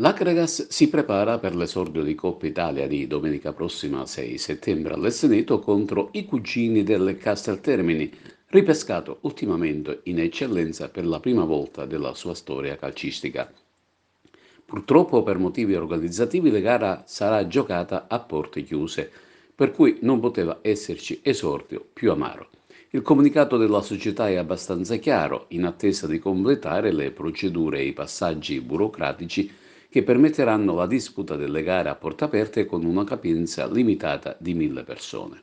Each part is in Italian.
L'Akragas si prepara per l'esordio di Coppa Italia di domenica prossima 6 settembre all'Esseneto contro i cugini del Casteltermini, ripescato ultimamente in eccellenza per la prima volta della sua storia calcistica. Purtroppo per motivi organizzativi la gara sarà giocata a porte chiuse, per cui non poteva esserci esordio più amaro. Il comunicato della società è abbastanza chiaro, in attesa di completare le procedure e i passaggi burocratici che permetteranno la disputa delle gare a porte aperte con una capienza limitata di 1000 persone.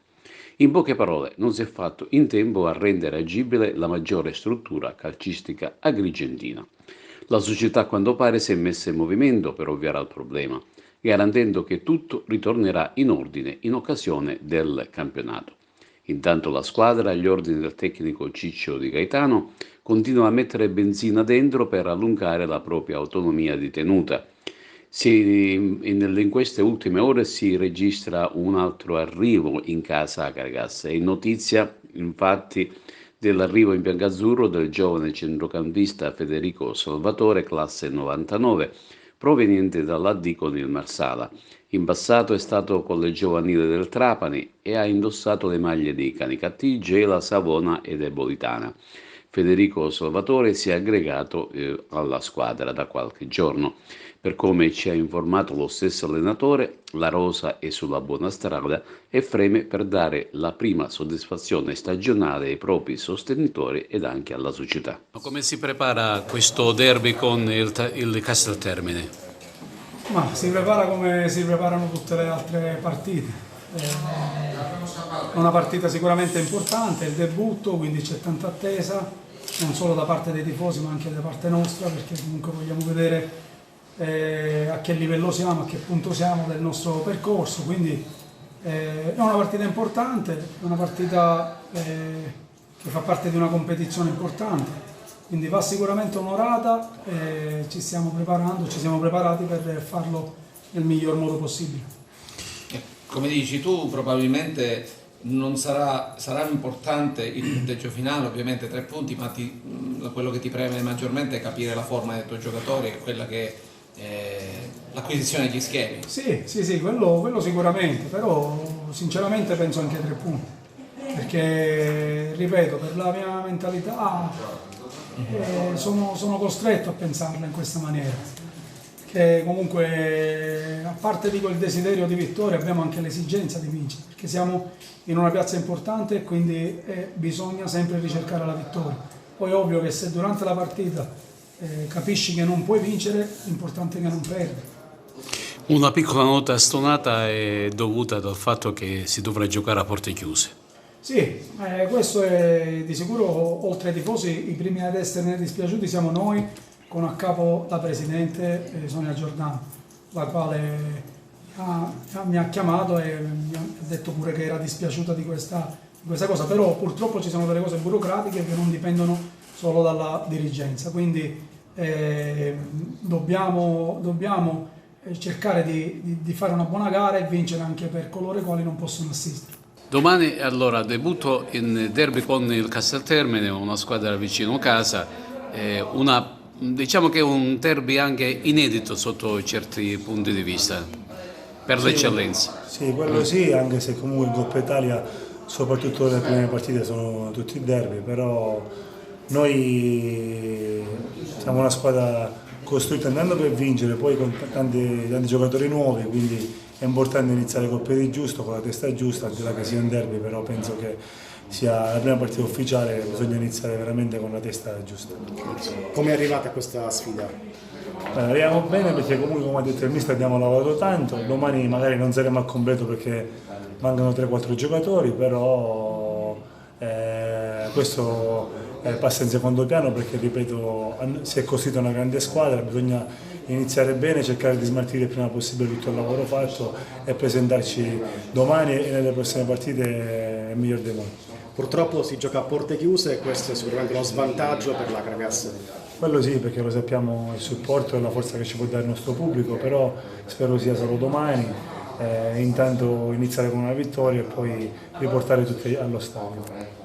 In poche parole, non si è fatto in tempo a rendere agibile la maggiore struttura calcistica agrigentina. La società, a quanto pare, si è messa in movimento per ovviare al problema, garantendo che tutto ritornerà in ordine in occasione del campionato. Intanto la squadra, agli ordini del tecnico Ciccio Di Gaetano, continua a mettere benzina dentro per allungare la propria autonomia di tenuta. In queste ultime ore si registra un altro arrivo in casa Cargas. È notizia, infatti, dell'arrivo in biancazzurro del giovane centrocampista Federico Salvatore, classe 99, proveniente dall'AD con il Marsala. In passato è stato con le giovanili del Trapani e ha indossato le maglie di Canicattì, Gela, Savona ed Ebolitana. Federico Salvatore si è aggregato alla squadra da qualche giorno. Per come ci ha informato lo stesso allenatore, la rosa è sulla buona strada e freme per dare la prima soddisfazione stagionale ai propri sostenitori ed anche alla società. Come si prepara questo derby con il Casteltermine? Ma si prepara come si preparano tutte le altre partite. È una partita sicuramente importante, è il debutto, quindi c'è tanta attesa, non solo da parte dei tifosi ma anche da parte nostra, perché comunque vogliamo vedere a che livello siamo, a che punto siamo del nostro percorso. Quindi è una partita importante, è una partita che fa parte di una competizione importante, quindi va sicuramente onorata e ci stiamo preparando, ci siamo preparati per farlo nel miglior modo possibile. Come dici tu, probabilmente non sarà importante il punteggio finale, ovviamente 3 punti, ma quello che ti preme maggiormente è capire la forma dei tuoi giocatori e quella che è l'acquisizione degli schemi. Sì, quello sicuramente, però sinceramente penso anche ai 3 punti, perché ripeto, per la mia mentalità sono costretto a pensarla in questa maniera. Che comunque, a parte dico il desiderio di vittoria, abbiamo anche l'esigenza di vincere, perché siamo in una piazza importante e quindi bisogna sempre ricercare la vittoria. Poi è ovvio che se durante la partita capisci che non puoi vincere, l'importante è che non perdi. Una piccola nota stonata è dovuta dal fatto che si dovrà giocare a porte chiuse. Sì, questo è di sicuro, oltre ai tifosi, i primi ad esserne dispiaciuti siamo noi, con a capo la Presidente Sonia Giordano, la quale mi ha chiamato e mi ha detto pure che era dispiaciuta di questa cosa, però purtroppo ci sono delle cose burocratiche che non dipendono solo dalla dirigenza, quindi dobbiamo cercare di fare una buona gara e vincere anche per coloro i quali non possono assistere. Domani allora debutto in derby con il Casteltermine, una squadra vicino casa, diciamo che è un derby anche inedito sotto certi punti di vista, per l'eccellenza. Sì, quello sì, anche se comunque in Coppa Italia soprattutto le prime partite sono tutti derby, però noi siamo una squadra costruita andando per vincere, poi con tanti giocatori nuovi, quindi è importante iniziare col piede giusto, con la testa giusta, al di là che sia un derby, però penso che sia la prima partita ufficiale, bisogna iniziare veramente con la testa giusta. Come è arrivata questa sfida? Arriviamo bene perché comunque, come ha detto il mister, abbiamo lavorato tanto, domani magari non saremo al completo perché mancano 3-4 giocatori, però questo passa in secondo piano perché, ripeto, si è costruita una grande squadra, bisogna iniziare bene, cercare di smaltire il prima possibile tutto il lavoro fatto e presentarci domani e nelle prossime partite nel miglior dei modi. Purtroppo si gioca a porte chiuse e questo è sicuramente uno svantaggio per la Kragas. Quello sì, perché lo sappiamo, il supporto e la forza che ci può dare il nostro pubblico, però spero sia solo domani, intanto iniziare con una vittoria e poi riportare tutti allo stadio.